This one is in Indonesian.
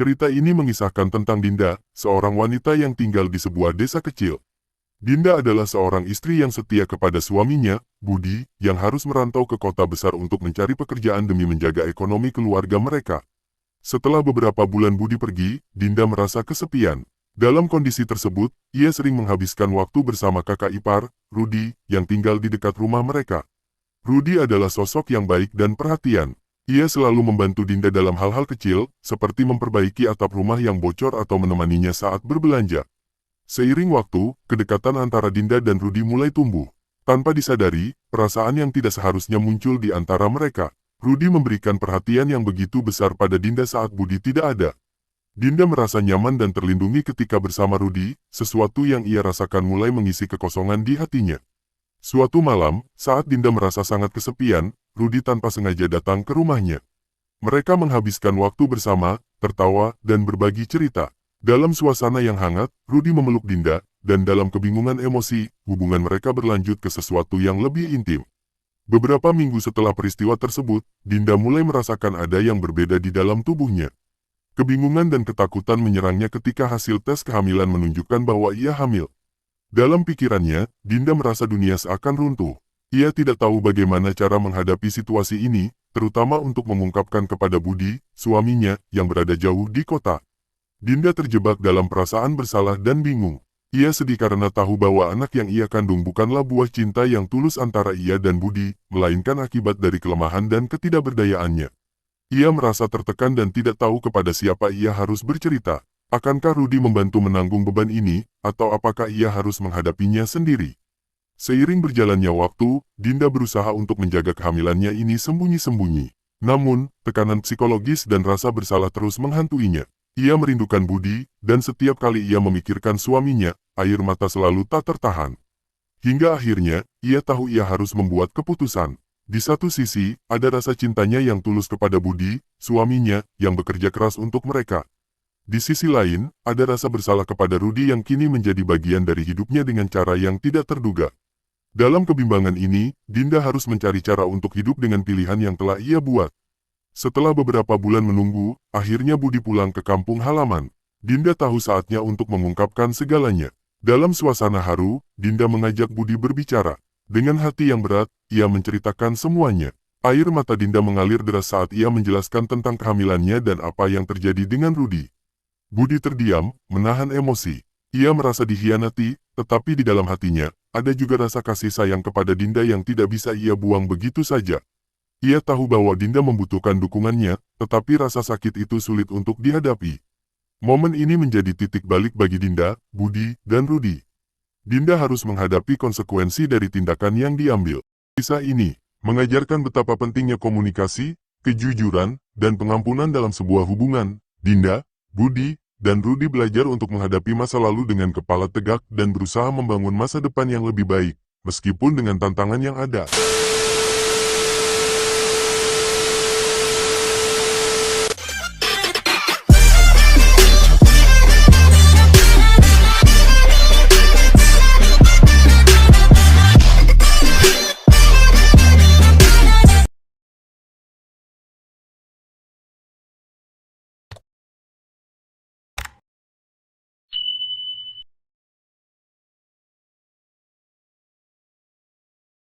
Cerita ini mengisahkan tentang Dinda, seorang wanita yang tinggal di sebuah desa kecil. Dinda adalah seorang istri yang setia kepada suaminya, Budi, yang harus merantau ke kota besar untuk mencari pekerjaan demi menjaga ekonomi keluarga mereka. Setelah beberapa bulan Budi pergi, Dinda merasa kesepian. Dalam kondisi tersebut, ia sering menghabiskan waktu bersama kakak ipar, Rudi, yang tinggal di dekat rumah mereka. Rudi adalah sosok yang baik dan perhatian. Ia selalu membantu Dinda dalam hal-hal kecil, seperti memperbaiki atap rumah yang bocor atau menemaninya saat berbelanja. Seiring waktu, kedekatan antara Dinda dan Rudi mulai tumbuh. Tanpa disadari, perasaan yang tidak seharusnya muncul di antara mereka. Rudi memberikan perhatian yang begitu besar pada Dinda saat Budi tidak ada. Dinda merasa nyaman dan terlindungi ketika bersama Rudi, sesuatu yang ia rasakan mulai mengisi kekosongan di hatinya. Suatu malam, saat Dinda merasa sangat kesepian, Rudi tanpa sengaja datang ke rumahnya. Mereka menghabiskan waktu bersama, tertawa, dan berbagi cerita. Dalam suasana yang hangat, Rudi memeluk Dinda, dan dalam kebingungan emosi, hubungan mereka berlanjut ke sesuatu yang lebih intim. Beberapa minggu setelah peristiwa tersebut, Dinda mulai merasakan ada yang berbeda di dalam tubuhnya. Kebingungan dan ketakutan menyerangnya ketika hasil tes kehamilan menunjukkan bahwa ia hamil. Dalam pikirannya, Dinda merasa dunia seakan runtuh. Ia tidak tahu bagaimana cara menghadapi situasi ini, terutama untuk mengungkapkan kepada Budi, suaminya, yang berada jauh di kota. Dinda terjebak dalam perasaan bersalah dan bingung. Ia sedih karena tahu bahwa anak yang ia kandung bukanlah buah cinta yang tulus antara ia dan Budi, melainkan akibat dari kelemahan dan ketidakberdayaannya. Ia merasa tertekan dan tidak tahu kepada siapa ia harus bercerita. Akankah Rudi membantu menanggung beban ini, atau apakah ia harus menghadapinya sendiri? Seiring berjalannya waktu, Dinda berusaha untuk menjaga kehamilannya ini sembunyi-sembunyi. Namun, tekanan psikologis dan rasa bersalah terus menghantuinya. Ia merindukan Budi, dan setiap kali ia memikirkan suaminya, air mata selalu tak tertahan. Hingga akhirnya, ia tahu ia harus membuat keputusan. Di satu sisi, ada rasa cintanya yang tulus kepada Budi, suaminya, yang bekerja keras untuk mereka. Di sisi lain, ada rasa bersalah kepada Rudi yang kini menjadi bagian dari hidupnya dengan cara yang tidak terduga. Dalam kebimbangan ini, Dinda harus mencari cara untuk hidup dengan pilihan yang telah ia buat. Setelah beberapa bulan menunggu, akhirnya Budi pulang ke kampung halaman. Dinda tahu saatnya untuk mengungkapkan segalanya. Dalam suasana haru, Dinda mengajak Budi berbicara. Dengan hati yang berat, ia menceritakan semuanya. Air mata Dinda mengalir deras saat ia menjelaskan tentang kehamilannya dan apa yang terjadi dengan Rudi. Budi terdiam, menahan emosi. Ia merasa dikhianati, tetapi di dalam hatinya, ada juga rasa kasih sayang kepada Dinda yang tidak bisa ia buang begitu saja. Ia tahu bahwa Dinda membutuhkan dukungannya, tetapi rasa sakit itu sulit untuk dihadapi. Momen ini menjadi titik balik bagi Dinda, Budi, dan Rudi. Dinda harus menghadapi konsekuensi dari tindakan yang diambil. Kisah ini mengajarkan betapa pentingnya komunikasi, kejujuran, dan pengampunan dalam sebuah hubungan. Dinda, Budi, dan Rudi belajar untuk menghadapi masa lalu dengan kepala tegak dan berusaha membangun masa depan yang lebih baik, meskipun dengan tantangan yang ada.